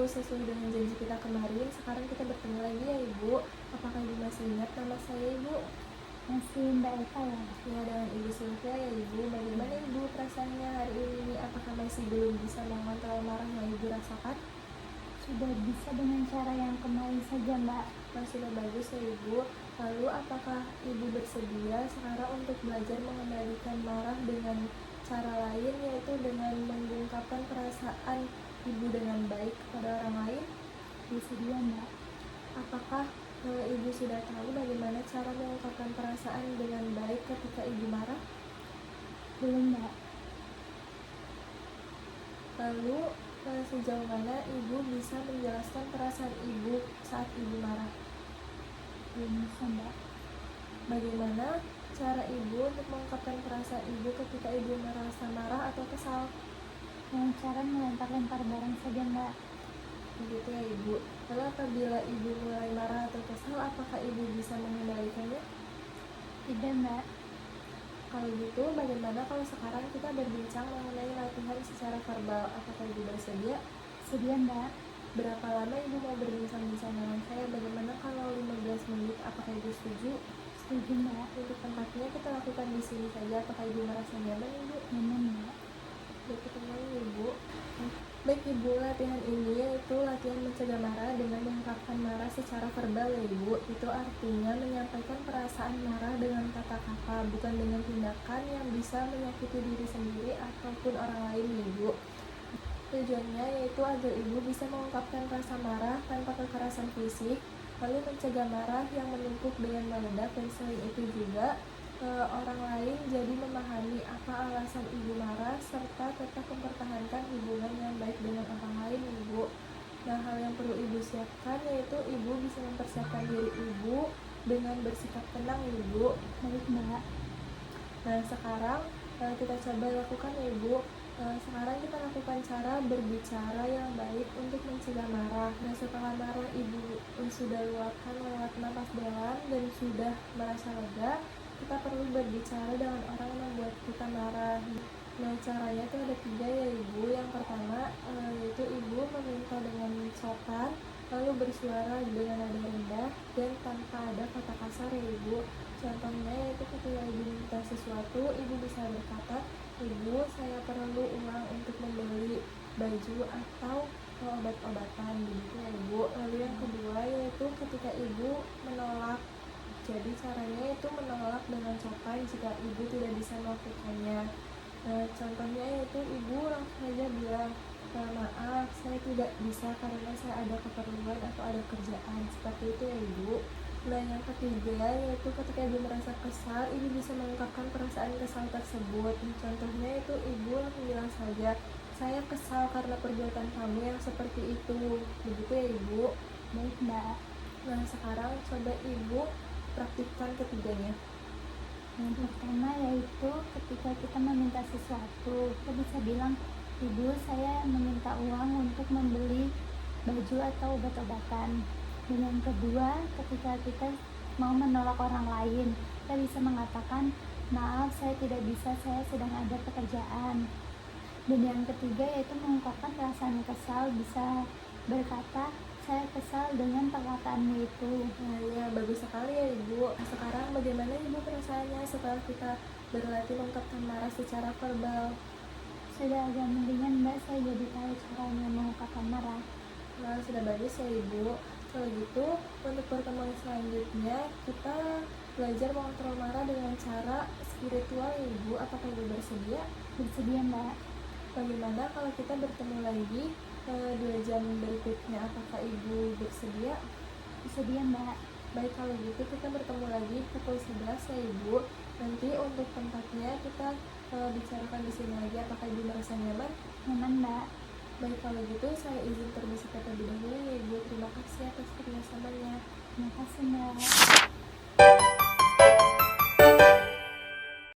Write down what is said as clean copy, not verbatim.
sesuai dengan janji kita kemarin, sekarang kita bertemu lagi ya Ibu. Apakah Ibu masih ingat nama saya Ibu? Masih Mbak Eva ya? Ya, dengan Ibu Sylvia ya Ibu. Bagaimana Ibu perasaannya hari ini? Apakah masih belum bisa mengontrol marah yang Ibu rasakan? Sudah bisa dengan cara yang kemarin saja Mbak. Sudah bagus ya Ibu. Lalu apakah Ibu bersedia sekarang untuk belajar mengendalikan marah dengan cara lain, yaitu dengan mengungkapkan perasaan Ibu dengan baik kepada orang lain? Bersedia Mbak. Apakah Ibu sudah tahu bagaimana cara mengungkapkan perasaan dengan baik ketika Ibu marah? Belum Mbak. Lalu sejauh mana Ibu bisa menjelaskan perasaan Ibu saat Ibu marah? Belum bisa Mbak. Bagaimana cara Ibu untuk mengungkapkan perasaan Ibu ketika Ibu merasa marah atau kesal? Dengan cara melempar-lempar barang saja Mbak. Begitu ya Ibu. Lalu apabila Ibu mulai marah atau kesal, apakah Ibu bisa mengendalikannya? Tidak Mbak. Kalau gitu, bagaimana kalau sekarang kita berbincang mengenai latihan secara verbal? Apakah Ibu bersedia? Sedia Mbak. Berapa lama Ibu mau berbincang-bincang dengan saya? Bagaimana kalau 15 menit? Apakah Ibu setuju? Setuju Mbak. Untuk tempatnya kita lakukan di sini saja. Apakah Ibu merasa nyaman Ibu? Nyaman Mbak. Baik, ketemu Ibu. Baik Ibu, latihan ini yaitu latihan mencegah marah dengan mengungkapkan marah secara verbal ya Ibu. Itu artinya menyampaikan perasaan marah dengan kata-kata, bukan dengan tindakan yang bisa menyakiti diri sendiri ataupun orang lain ya Ibu. Tujuannya yaitu agar Ibu bisa mengungkapkan rasa marah tanpa kekerasan fisik, lalu mencegah marah yang menumpuk dengan meledak, dan selain itu juga orang lain jadi memahami apa alasan Ibu marah serta tetap mempertahankan hubungan yang baik dengan orang lain Ibu. Nah, hal yang perlu Ibu siapkan yaitu Ibu bisa mempersiapkan diri Ibu dengan bersikap tenang Ibu. Baik Mbak. Nah, sekarang kita coba lakukan ya Ibu. Sekarang kita lakukan cara berbicara yang baik untuk mencegah marah. Nah, setelah marah Ibu sudah luapkan lewat napas dalam dan sudah merasa lega, kita perlu berbicara dengan orang yang membuat kita marah. Nah, caranya itu ada 3 ya Ibu. Yang pertama yaitu Ibu meminta dengan sopan, lalu bersuara dengan nada rendah dan tanpa ada kata kasar ya Ibu. Contohnya yaitu ketika Ibu minta sesuatu, Ibu bisa berkata, "Ibu, saya perlu uang untuk membeli baju atau obat-obatan," begitu ya Ibu. Lalu yang kedua yaitu ketika Ibu menolak. Jadi caranya itu menolak dengan sopan jika Ibu tidak bisa melakukannya. Nah, contohnya yaitu Ibu langsung saja bilang, "Maaf, saya tidak bisa karena saya ada keperluan atau ada kerjaan," seperti itu ya Ibu. Nah, yang ketiga yaitu ketika Ibu merasa kesal, Ibu bisa mengungkapkan perasaan kesal tersebut. Contohnya itu Ibu langsung bilang saja, "Saya kesal karena perbuatan kamu yang seperti itu," begitu ya Ibu. Baik Mbak. Nah, sekarang coba Ibu praktikkan ketiganya. Yang pertama yaitu ketika kita meminta sesuatu, kita bisa bilang, "Ibu, saya meminta uang untuk membeli baju atau obat-obatan." Dan yang kedua, ketika kita mau menolak orang lain, kita bisa mengatakan, "Maaf, saya tidak bisa, saya sedang ada pekerjaan." Dan yang ketiga yaitu mengungkapkan perasaan kesal, bisa berkata, "Saya kesal dengan perkataanmu itu." Nah, ya bagus sekali ya Ibu. Sekarang bagaimana Ibu perasaannya setelah kita berlatih mengungkapkan marah secara verbal? Sudah agak mendingan Mbak, saya jadi tahu caranya mengungkapkan marah. Nah, sudah bagus ya Ibu. Kalau gitu, untuk pertemuan selanjutnya kita belajar mengontrol marah dengan cara spiritual ya Ibu. Apakah Ibu bersedia? Bersedia Mbak. Bagaimana kalau kita bertemu lagi 2 jam berikutnya? Apakah Ibu bersedia? Bersedia Mbak. Baik, kalau gitu kita bertemu lagi pukul 11 ya Ibu. Nanti untuk tempatnya kita bicarakan di sini lagi. Apakah Ibu merasa nyaman? Nyaman Mbak. Baik, kalau gitu saya izin permisi terlebih dahulu ya Ibu. Terima kasih atas kerjasamanya. Terima kasih Mbak.